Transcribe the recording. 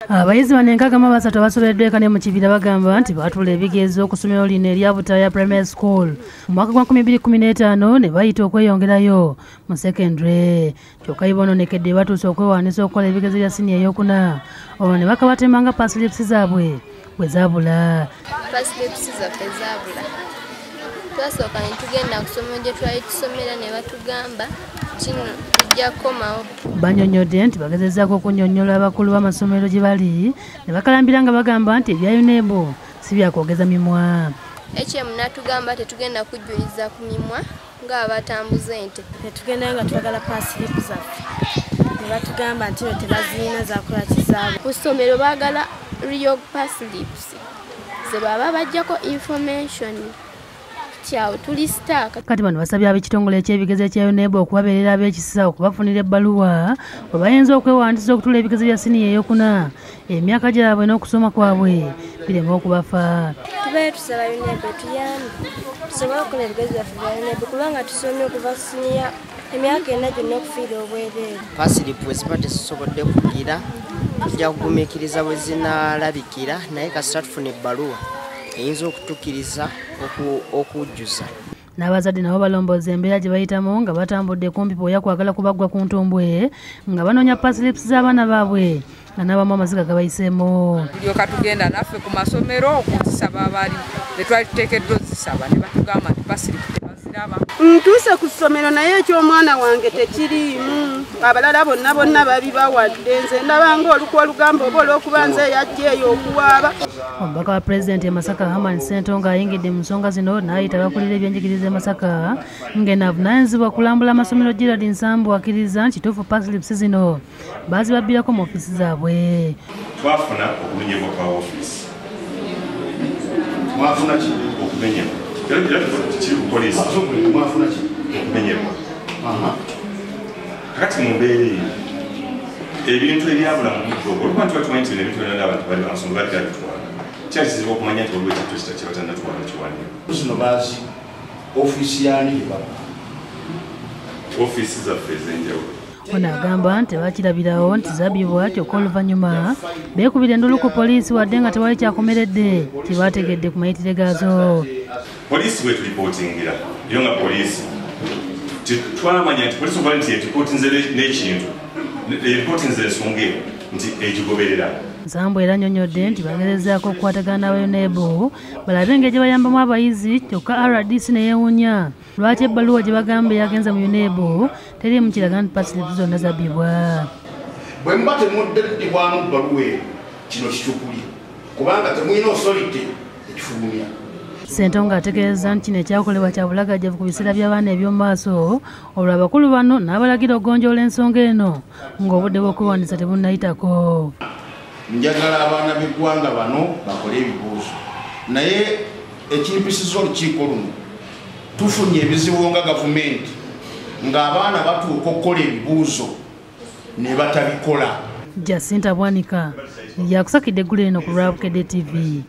Abayizi banenkagama basatu basobeddwa kane mu kibira bagamba nti batula ebigezo okusomero lino erya Butaya Primary School mu mwaka gwa 2015 ne bayita okweyongerayo mu secondary. Kyokka ibononekedde batuuse okwewaanisa okukola ebigezo bya siniya ey'okuna. Olwo ne bakabatemanga paslips zaabwe bwe zaabula. Paslips zaffe zaabula. Twasooka ne tugenda ku ssomero gye twali tusomera ne batugamba kino kijja kukomawo. Banyonyodde nti bagezezzaako okunnyonnyola abakulu b'amasomero gye bali ne bakalambira nga bagamba nti ebya UNEB si byakwogeza mimwa. Natugamba tetugenda kujjuliza ku mimwa ng'abatambuza ente. Netugenda nga twagala paslipu zaffe ne batugamba nti tebazirina zakola kizaabwe. Ku ssomero baagala real paslips ze baba bajjako information. Kati bano basabye ab'ekitongole eky'ebigezo ekya UNEB okubabeerera ab'ekisa okubafunira ebbaluwa bwe bayinza okwewandiisa okutula ebigezo bya siniya ey'okuna emyaka gyabwe n'okusoma kwabwe bireme okubafa. Tubeere tusaba UNEB etuyambe tusobole okukola ebigezo byaffe bya UNEB kubanga tusomye okuva siniya emyaka ena gyonna okufiira obwereere. Pasilipu bwe ziba tezisobodde kugira tujja kugumiikiriza bwe zinaalabikira naye kasita tufuna ebbaluwa eyinza okutukkiriza okujjuza. N'abazadde nabo balomboza embeera gye bayitamu nga batambudde kumpi bw'oya kwagala kubaggwa ku ntumbwe nga banoonya paslips z'abaana baabwe nga n'abamu amaziga gabayiseemu. Tulyoka tugenda naffe ku masomero okuzisaba abali be twali tuteekeddwa ozisaba ne batugamba nti paslipu tebaziraba. Ntuuse ku ssomero naye eky'omwana wange tekiriimu. Abalala bonna babibawadde nze ndabanga olukwa olugamba oba olw'okuba nze yajja eyo okuwaaba. Omubaka wa Pulezidenti e Masaka Herman Ssentongo ayingidde mu nsonga zino n'ayita abakulira ebyenjigiriza e Masaka ng'eno avunaanyizibwa kulambula amasomero Gerald Nsambu akkiriza nti kituufu paslips zino baazibabbirako mu ofiisi zaabwe. Twafuna okumenyebwa kwa ofiisi. Mwafuna ki okumenyebwa? Kiri ku poliisi. Mwafuna ki okumenyebwa? Kakati mu mbeera eyo ebintu ebyabula mu budde obwo oluba nti batumanyi nti bino ebintu byonna abantu bali bansonga bali gabitwala. Kyali kizibu okumanya nti waliwo ekintu ekitaki kyebatannatwala kiwandiiko. Zino bazi ofiisi yaani gye baba. Ofiisi zaffe ez'enjawulo. Ono agamba nti bakirabirawo nti zabbibwa kyokka oluvannyuma beekubira endulu ku poliisi wadde nga tewali kyakomeredde kye baategedde ku mayitire gaazo. Poliisi bwe tulipootingira yo nga poliisi twamanya nti poliisi oba nti eripootinze n'ekintu eripootinze ensonga eyo nti egigoberera. Nsambu era annyonnyodde nti bagezezaako okukwatagana n'aba UNEB balabe engeri gye bayambamu abayizi kyokka RDC ne yeewuunya lwaki ebbaluwa gye bagamba yagenza mu UNEB teriimu kiraga nti paslipu zonna zabbibwa. Bwe muba temuddibwamu bbaluwa eyo kino kikyukuli kubanga temulina osolite ekifulumya. Ssentongo ategeeza nti kino ekyakolebwa kya bulagajjavu ku biseera by'abaana eby'omu maaso olwo abakulu bano n'abalagira ogonjoola ensonga eno ng'obudde bw'okwewandiisa tebunnayitako. Njagala abaana b'eggwanga bano bakole ebibuuzo naye ekimpisiza olukiiko luno tufunye ebizibu nga gavumenti ng'abaana batuuka okukola ebibuuzo ne batabikola. Jacinta Bwanika yakusakidde eggulu eno ku Lwabukedde TV.